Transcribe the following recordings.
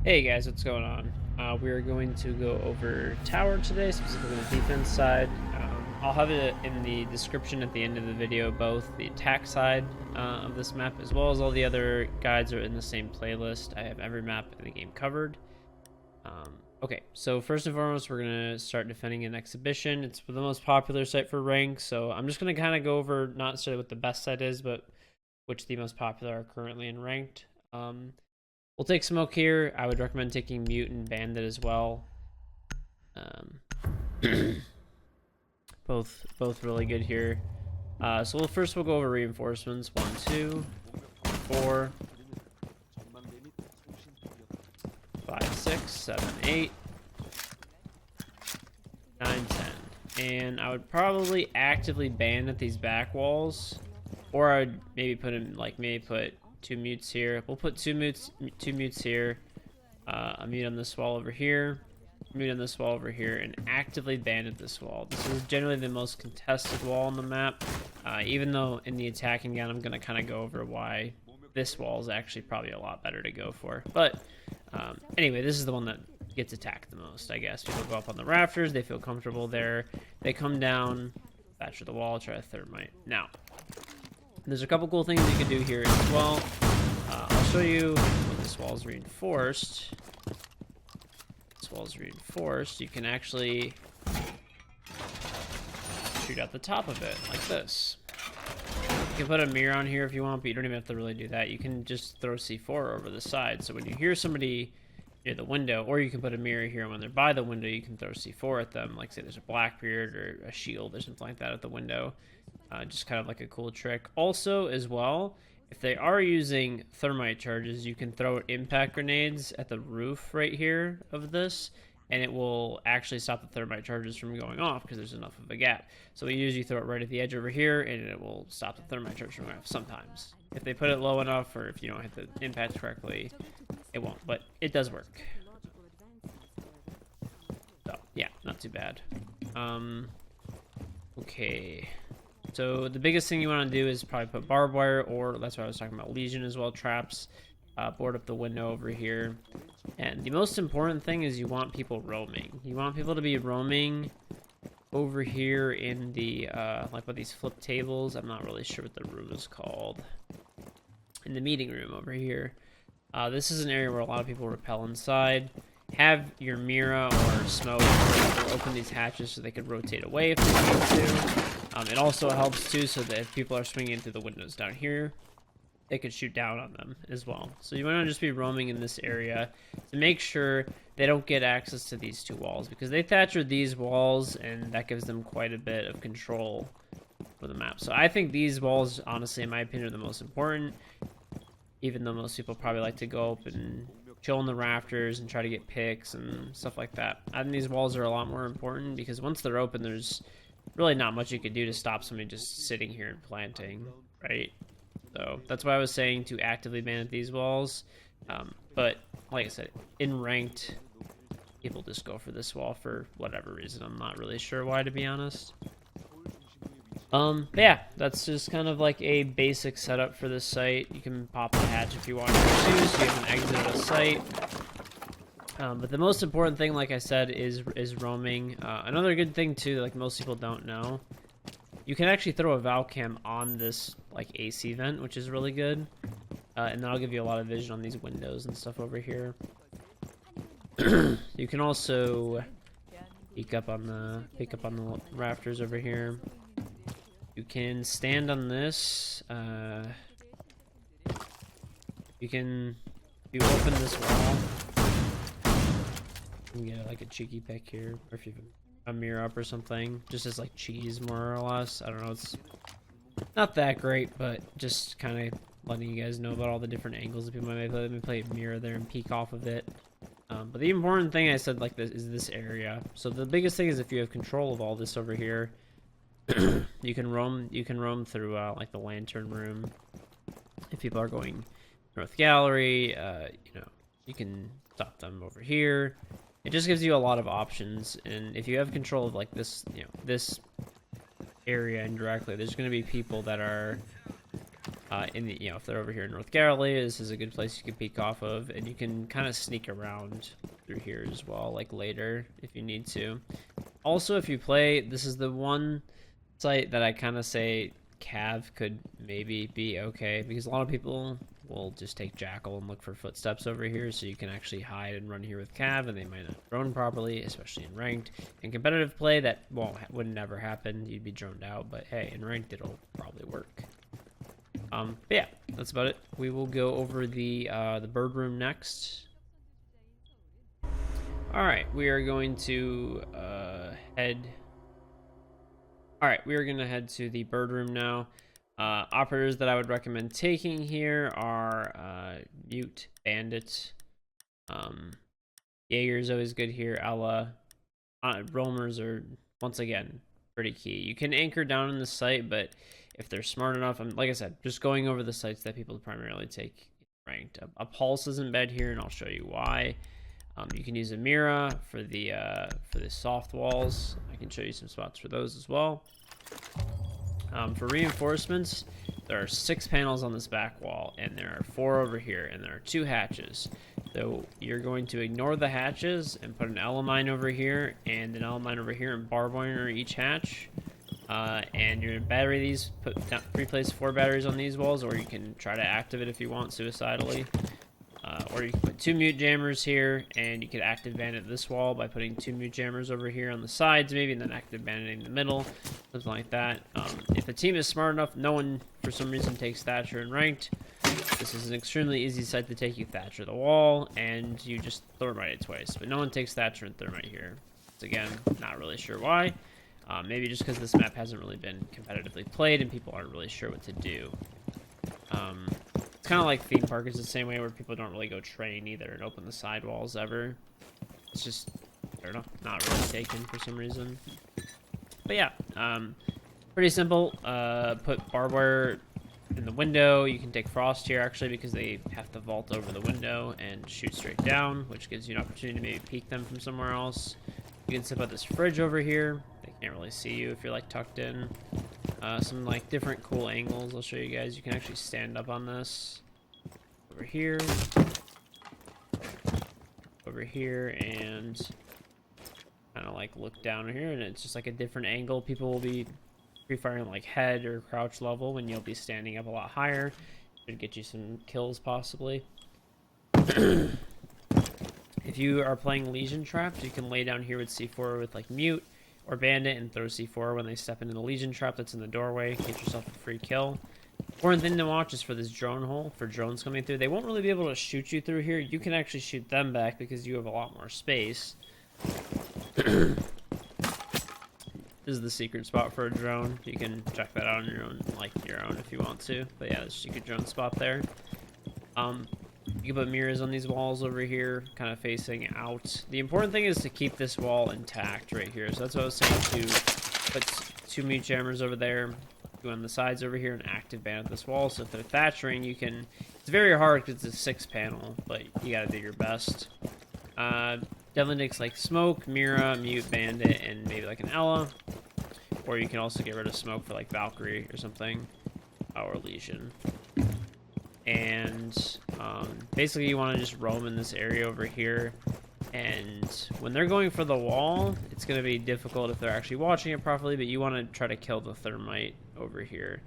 Hey guys, what's going on? We're going to go over tower today, specifically the defense side. I'll have it in the description at the end of the video, both the attack side of this map as well as all the other guides are in the same playlist. I have every map in the game covered. Okay, so first and foremost, we're going to start defending an exhibition. It's the most popular site for rank, so I'm just going to kind of go over not necessarily what the best site is, but which the most popular are currently in ranked. We'll take smoke here. I would recommend taking mute and bandit as well. Both really good here. So we'll go over reinforcements. 1, 2, 4, 5, 6, 7, 8, 9, 10. And I would probably actively bandit these back walls, or I would maybe put in put 2 mutes here. We'll put two mutes here, a mute on this wall over here, a mute on this wall over here, and actively bandit this wall. This is generally the most contested wall on the map, even though in the attacking gun I'm going to kind of go over why this wall is actually probably a lot better to go for. But anyway, this is the one that gets attacked the most, I guess. People go up on the rafters, they feel comfortable there, they come down, thatcher the wall, try a thermite. Now, there's a couple cool things you can do here as well. I'll show you when this wall is reinforced. This wall is reinforced. You can actually shoot out the top of it like this. You can put a mirror on here if you want, but you don't even have to really do that. You can just throw C4 over the side. So when you hear somebody near the window, or you can put a mirror here, and when they're by the window, you can throw C4 at them. Like say there's a Blackbeard or a shield or something like that at the window. Just kind of like a cool trick. Also, as well, if they are using thermite charges, you can throw impact grenades at the roof right here of this, and it will actually stop the thermite charges from going off because there's enough of a gap. So we usually throw it right at the edge over here, and it will stop the thermite charge from going off sometimes. If they put it low enough, or if you don't hit the impact correctly, it won't, but it does work. So, yeah, not too bad. Okay. So the biggest thing you want to do is probably put barbed wire, or that's what I was talking about, Legion as well, traps, board up the window over here. And the most important thing is you want people roaming. You want people to be roaming over here in the, like with these flip tables. I'm not really sure what the room is called. In the meeting room over here. This is an area where a lot of people rappel inside. Have your Mira or smoke or open these hatches so they could rotate away if they need to. It also helps too, so that if people are swinging in through the windows down here, they could shoot down on them as well. So you want to just be roaming in this area to make sure they don't get access to these two walls, because they thatcher these walls and that gives them quite a bit of control for the map. So I think these walls, honestly, in my opinion, are the most important, even though most people probably like to go up and chill in the rafters and try to get picks and stuff like that. I think these walls are a lot more important because once they're open, there's really not much you could do to stop somebody just sitting here and planting, right? So that's why I was saying to actively bandit these walls. But like I said, in ranked, people just go for this wall for whatever reason. I'm not really sure why, to be honest. But yeah, that's just kind of like a basic setup for this site. You can pop the hatch if you want to, so you have an exit of the site. But the most important thing, like I said, is roaming. Another good thing too, like most people don't know, you can actually throw a Valcam on this like AC vent, which is really good, and that'll give you a lot of vision on these windows and stuff over here. You can also peek up on the rafters over here. You can stand on this. You can, if you open this wall, you can get like a cheeky pick here, or if you have a mirror up or something, just as like cheese more or less. I don't know, it's not that great, but just kind of letting you guys know about all the different angles that people might play. Let me play a mirror there and peek off of it. But the important thing I said like this is this area. So the biggest thing is if you have control of all this over here, you can roam through like the lantern room. If people are going north gallery, you know, you can stop them over here. It just gives you a lot of options, and if you have control of like this, you know, this area indirectly, there's going to be people that are In the, if they're over here in North Galilee, this is a good place you can peek off of, and you can kind of sneak around through here as well, like later if you need to. Also, if you play, this is the one site that I kind of say Cav could maybe be okay, because a lot of people will just take Jackal and look for footsteps over here, so you can actually hide and run here with Cav, and they might not drone properly, especially in ranked. In competitive play, that would never happen. You'd be droned out, but hey, in ranked, it'll probably work. But yeah, that's about it. We will go over the bird room next. All right, we are going to head. All right, we are going to head to the bird room now. Operators that I would recommend taking here are Mute, Bandit. Jaeger's always good here. Ella. Roamers are, once again, pretty key. You can anchor down in the site, but if they're smart enough, like I said, just going over the sites that people primarily take ranked. A Pulse is in bed here, and I'll show you why. You can use a Mira for the soft walls. I can show you some spots for those as well. For reinforcements, there are 6 panels on this back wall, and there are 4 over here, and there are 2 hatches. So you're going to ignore the hatches and put an Elemine over here and an Elemine over here, and barbed wire each hatch. And you're gonna battery these, replace 4 batteries on these walls, or you can try to active it if you want suicidally. Or you can put 2 mute jammers here, and you could active bandit this wall by putting 2 mute jammers over here on the sides, maybe, and then active bandit in the middle, something like that. If the team is smart enough, no one for some reason takes Thatcher in ranked. This is an extremely easy site to take. You Thatcher the wall, and you just thermite it twice. But no one takes Thatcher and thermite here. It's, again, not really sure why. Maybe just because this map hasn't really been competitively played, and people aren't really sure what to do. It's kind of like Theme Park is the same way, where people don't really go train either and open the sidewalls ever. It's just, I don't know, not really taken for some reason. But yeah, pretty simple. Put barbed wire in the window. You can take Frost here, actually, because they have to vault over the window and shoot straight down, which gives you an opportunity to maybe peek them from somewhere else. You can set up this fridge over here. They can't really see you if you're like tucked in. Some like different cool angles I'll show you guys. You can actually stand up on this. Over here. Over here, and kind of like look down here, and it's just like a different angle. People will be pre-firing like head or crouch level when you'll be standing up a lot higher. Should get you some kills possibly. If you are playing Legion traps, you can lay down here with C4 with like Mute or Bandit and throw C4 when they step into the Legion trap that's in the doorway. Get yourself a free kill. Important thing to watch is for this drone hole, for drones coming through. They won't really be able to shoot you through here. You can actually shoot them back because you have a lot more space. This is the secret spot for a drone. You can check that out on your own, if you want to. But yeah, there's a secret drone spot there. You can put mirrors on these walls over here, kind of facing out. The important thing is to keep this wall intact right here. So that's what I was saying, to put 2 mute jammers over there, go on the sides over here, and active bandit this wall. So if they're thatchering, you can... It's very hard because it's a 6 panel, but you gotta do your best. Definitely takes like Smoke, Mira, Mute, Bandit, and maybe like an Ella. Or you can also get rid of Smoke for like Valkyrie or something, or Legion. And basically you want to just roam in this area over here, and when they're going for the wall, it's going to be difficult if they're actually watching it properly, but you want to try to kill the thermite over here.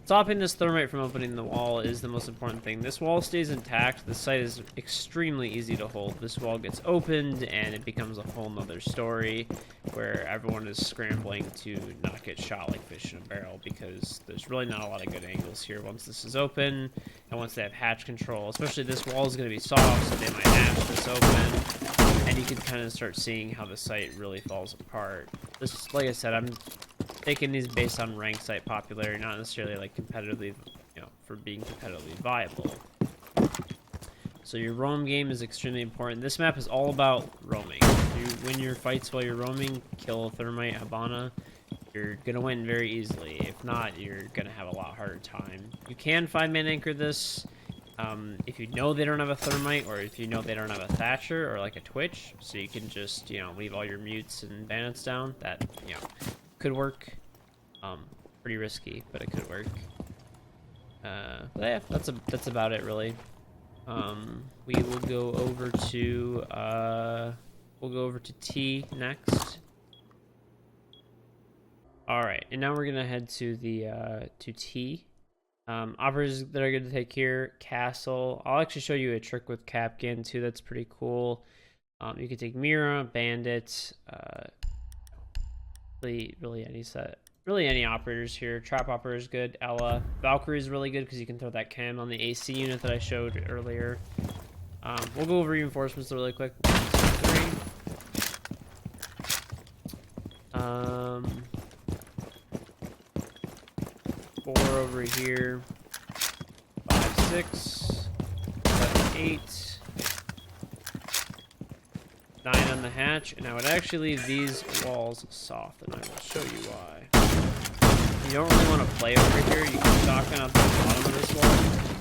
Stopping this thermite from opening the wall is the most important thing. This wall stays intact. The site is extremely easy to hold. This wall gets opened and it becomes a whole nother story where everyone is scrambling to not get shot like fish in a barrel, because there's really not a lot of good angles here once this is open and once they have hatch control. Especially this wall is going to be soft, so they might hatch this open, and you can kind of start seeing how the site really falls apart. This, like I said, I'm taking these based on rank site popularity, not necessarily like competitively, for being competitively viable. So your roam game is extremely important. This map is all about roaming. You win your fights while you're roaming, kill a thermite, Habana, you're gonna win very easily. If not, you're gonna have a lot harder time. You can 5-man anchor this if you know they don't have a thermite, or if you know they don't have a thatcher or like a twitch, so you can just leave all your mutes and bandits down. That could work. Pretty risky, but it could work. But yeah, that's about it really. We will go over to T next. All right, and now we're gonna head to the to T. Operators that are going to take here, Castle. I'll actually show you a trick with Capcan too. That's pretty cool. You can take Mira, Bandit, really any set, really any operators here. Trap operator is good. Ella, Valkyrie is really good because you can throw that cam on the AC unit that I showed earlier. We'll go over reinforcements really quick. 1, 2, 3. 4 over here. 5, 6, 7, 8. 9 on the hatch, and I would actually leave these walls soft, and I will show you why. You don't really want to play over here. You can shotgun up the bottom of this wall.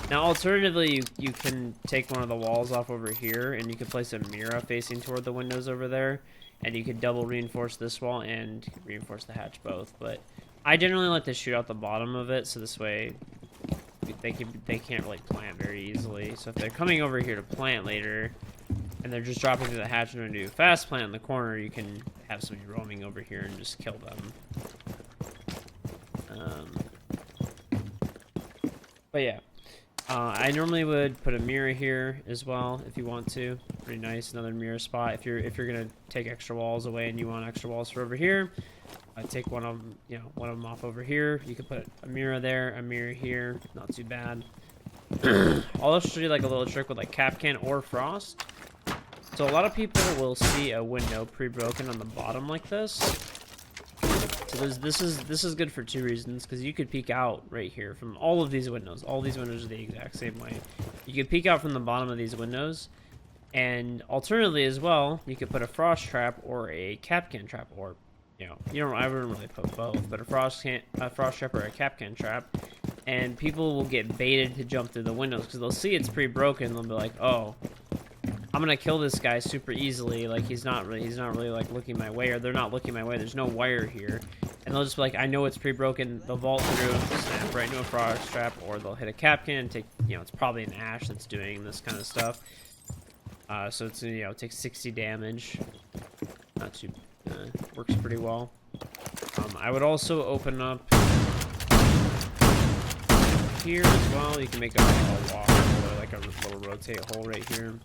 Now, alternatively, you can take one of the walls off over here, and you can place a Mira facing toward the windows over there, and you could double reinforce this wall and reinforce the hatch both. But I generally like to shoot out the bottom of it, so this way they can't really plant very easily. So if they're coming over here to plant later, and they're just dropping through the hatch and going to do a fast plant in the corner, you can have somebody roaming over here and just kill them. But yeah, I normally would put a mirror here as well if you want to. Pretty nice, another mirror spot. If you're gonna take extra walls away and you want extra walls for over here, take one of them, one of them off over here. You can put a mirror there, a mirror here. Not too bad. I'll also show you like a little trick with like Capcan or Frost. So a lot of people will see a window pre-broken on the bottom like this. So this is good for 2 reasons, because you could peek out right here from all of these windows. All these windows are the exact same way. You could peek out from the bottom of these windows, and alternatively as well, you could put a frost trap or a Capcan trap, or I wouldn't really put both, but a frost trap or a Capcan trap, and people will get baited to jump through the windows because they'll see it's pre-broken. They'll be like, oh, I'm gonna kill this guy super easily. Like he's not really like looking my way, or they're not looking my way. There's no wire here, and they'll just be like, I know it's pre-broken. They'll vault through, snap right into a frost trap, or they'll hit a Capcan and take, it's probably an Ash that's doing this kind of stuff. So it's it takes 60 damage. Not too works pretty well. I would also open up here as well. You can make a walk or like a little rotate hole right here.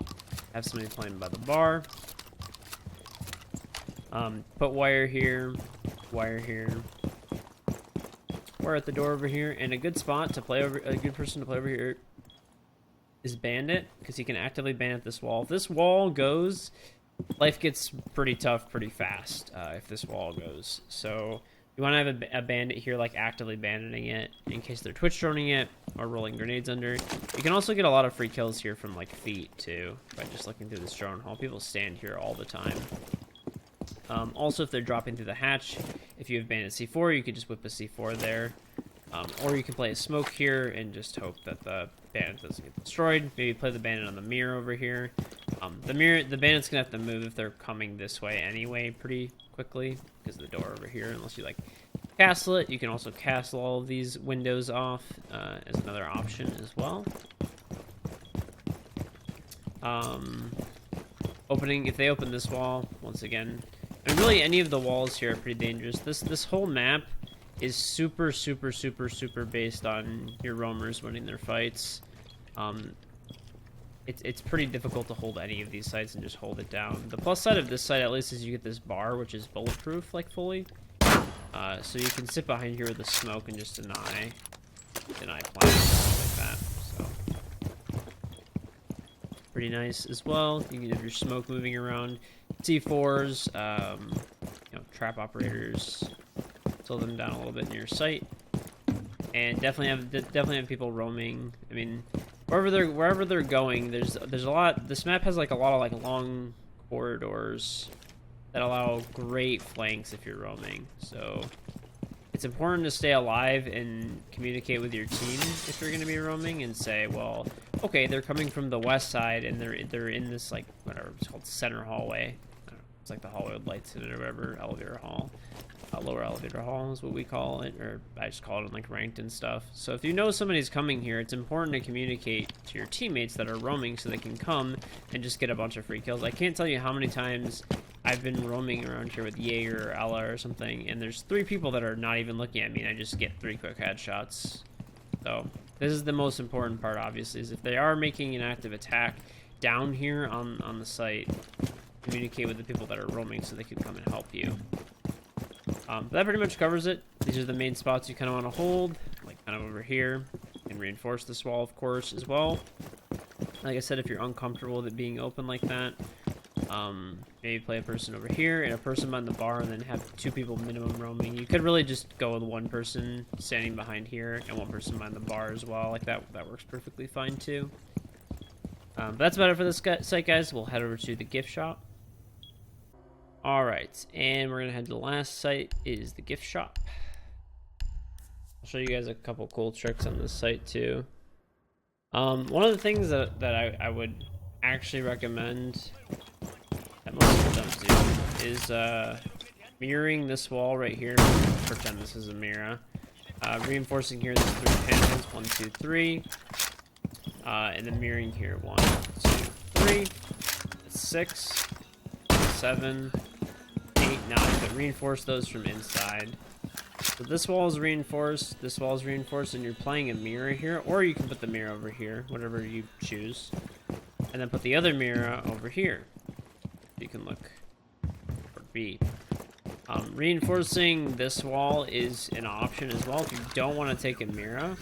Have somebody playing by the bar. Put wire here, wire here. Wire at the door over here, and a good spot to play over, a good person to play over here is Bandit, because he can actively bandit this wall. If this wall goes, life gets pretty tough pretty fast if this wall goes. So you want to have a bandit here like actively banditing it in case they're twitch droning it or rolling grenades under. You can also get a lot of free kills here from like feet too by just looking through this drone hole. People stand here all the time. Also, if they're dropping through the hatch, if you have bandit C4, you could just whip a C4 there. Or you can play a smoke here and just hope that the bandit doesn't get destroyed. Maybe play the bandit on the mirror over here. The bandit's gonna have to move if they're coming this way anyway pretty quickly because of the door over here, unless you like castle it. You can also castle all of these windows off as another option as well. If they open this wall, once again, I mean, really any of the walls here are pretty dangerous. This whole map is super based on your roamers winning their fights. It's pretty difficult to hold any of these sites and just hold it down. The plus side of this site, at least, is you get this bar, which is bulletproof, like, fully. So you can sit behind here with the smoke and just deny plants, like that. So pretty nice as well. You can have your smoke moving around. C4s, trap operators, slow them down a little bit in your sight. And definitely have people roaming. I mean, wherever they're going, there's a lot. This map has like a lot of like long corridors that allow great flanks if you're roaming. So it's important to stay alive and communicate with your team if you're going to be roaming and say, well, okay, they're coming from the west side and they're in this like whatever it's called, center hallway. I don't know, it's like the hallway with lights in it or whatever, elevator hall. lower elevator hall is what we call it, or I just call it like ranked and stuff. So if you know somebody's coming here, it's important to communicate to your teammates that are roaming so they can come and just get a bunch of free kills. I can't tell you how many times I've been roaming around here with Jaeger or Ella or something, and there's 3 people that are not even looking at me, and I just get 3 quick headshots. So this is the most important part, obviously, is if they are making an active attack down here on the site, communicate with the people that are roaming so they can come and help you. That pretty much covers it. These are the main spots you kind of want to hold, like kind of over here, and reinforce this wall, of course, as well. Like I said, if you're uncomfortable with it being open like that, maybe play a person over here and a person behind the bar, and then have 2 people minimum roaming. You could really just go with 1 person standing behind here and 1 person behind the bar as well. Like that works perfectly fine too. But that's about it for this site, guys. We'll head over to the gift shop. Alright, and we're gonna head to the last site, is the gift shop. I'll show you guys a couple cool tricks on this site too. One of the things that I would actually recommend that most people don't do is mirroring this wall right here. Pretend this is a mirror. Reinforcing here, there's 3 panels, 1, 2, 3. And then mirroring here, 1, 2, 3, 6, 7, 8, 9, but reinforce those from inside. So this wall is reinforced, this wall is reinforced, and you're playing a mirror here, or you can put the mirror over here, whatever you choose. And then put the other mirror over here. You can look for B. Reinforcing this wall is an option as well. If you don't want to take a mirror,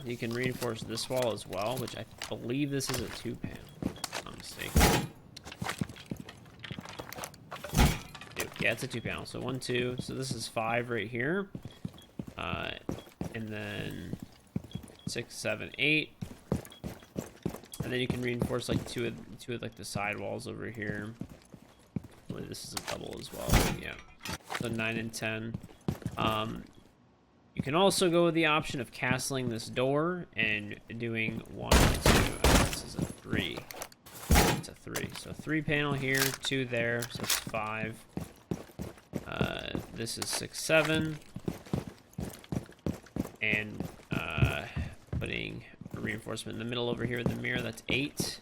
you can reinforce this wall as well, which I believe this is a 2-panel. If I'm not mistaken. Yeah, it's a 2-panel. So 1, 2. So this is 5 right here. And then 6, 7, 8. And then you can reinforce like two of like the side walls over here. Well, this is a double as well. Yeah. So 9 and 10. You can also go with the option of castling this door and doing 1, 2. This is a 3. It's a 3. So 3-panel here, 2 there. So it's 5. This is 6, 7. And putting a reinforcement in the middle over here with the mirror, that's 8.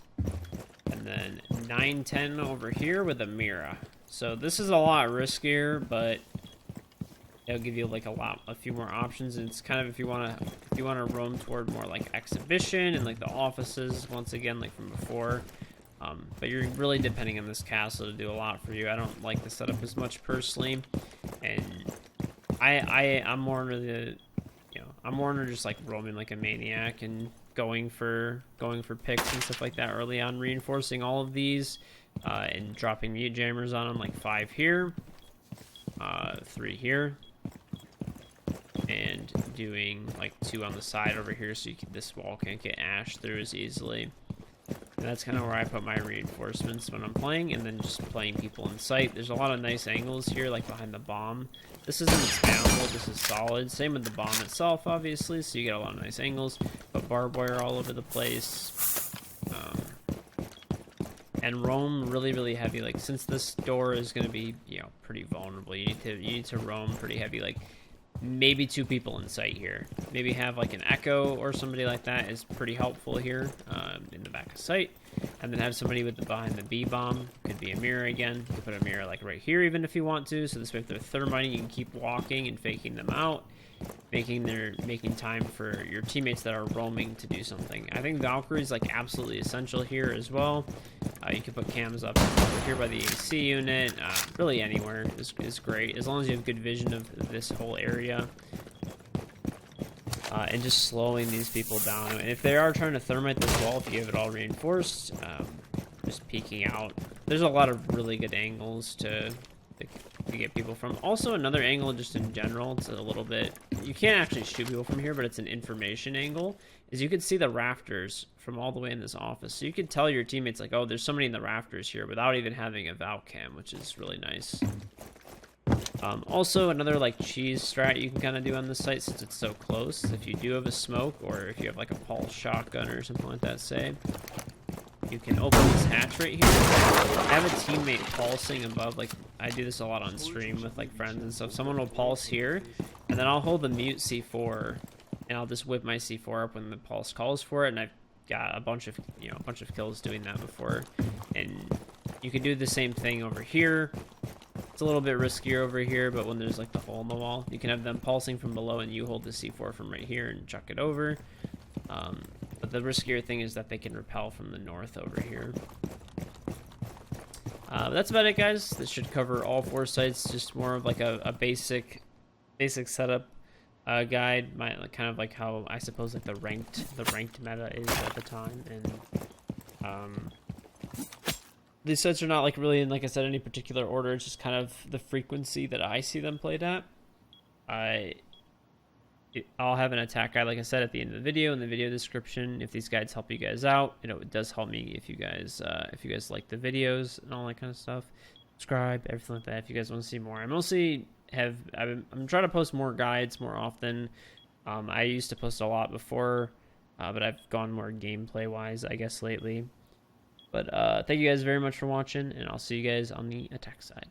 And then 9, 10 over here with a mirror. So this is a lot riskier, but it'll give you like a few more options. And it's kind of if you want to roam toward more like exhibition and like the offices once again, like from before. But you're really depending on this castle to do a lot for you. I don't like the setup as much personally, and I'm more into the, I'm more into just like roaming like a maniac and going for picks and stuff like that early on, reinforcing all of these and dropping mute jammers on them, like 5 here, 3 here, and doing like 2 on the side over here so this wall can't get ashed through as easily. And that's kind of where I put my reinforcements when I'm playing, and then just playing people in sight. There's a lot of nice angles here, like behind the bomb. This isn't spammable, this is solid. Same with the bomb itself, obviously, so you get a lot of nice angles. But barbed wire all over the place. And roam really, really heavy. Like, since this door is going to be, pretty vulnerable, you need to roam pretty heavy. Like, maybe 2 people in sight here. Maybe have like an echo or somebody like that is pretty helpful here in the back of sight. And then have somebody behind the B bomb. Could be a mirror again. You could put a mirror like right here even if you want to. So this way if they're thermiting, you can keep walking and faking them out. Making time for your teammates that are roaming to do something. I think Valkyrie is like absolutely essential here as well. You can put cams up over here by the AC unit. Really anywhere is great as long as you have good vision of this whole area. And just slowing these people down. And if they are trying to thermite this wall, if you have it all reinforced, just peeking out. There's a lot of really good angles to get people from. Also, another angle just in general, it's a little bit, you can't actually shoot people from here, but it's an information angle, is you could see the rafters from all the way in this office. So you could tell your teammates like, oh, there's somebody in the rafters here without even having a Valk cam, which is really nice. Also, another like cheese strat you can kind of do on this site, since it's so close, if you do have a smoke, or if you have like a pulse shotgun or something like that, say, you can open this hatch right here. I have a teammate pulsing above, like I do this a lot on stream with like friends and stuff. Someone will pulse here, and then I'll hold the mute C4, and I'll just whip my C4 up when the pulse calls for it, and I've got a bunch of kills doing that before. And you can do the same thing over here. It's a little bit riskier over here, but when there's like the hole in the wall, you can have them pulsing from below and you hold the C4 from right here and chuck it over. But the riskier thing is that they can repel from the north over here. But that's about it, guys. This should cover all 4 sites. Just more of like a basic setup guide. Kind of like how I suppose like the ranked meta is at the time. And these sites are not like really in, like I said, any particular order. It's just kind of the frequency that I see them played at. I'll have an attack guide, like I said, at the end of the video, in the video description. If these guides help you guys out, it does help me if you guys like the videos and all that kind of stuff. Subscribe, everything like that. If you guys want to see more, I'm trying to post more guides more often. I used to post a lot before, but I've gone more gameplay wise, I guess, lately. But thank you guys very much for watching, and I'll see you guys on the attack side.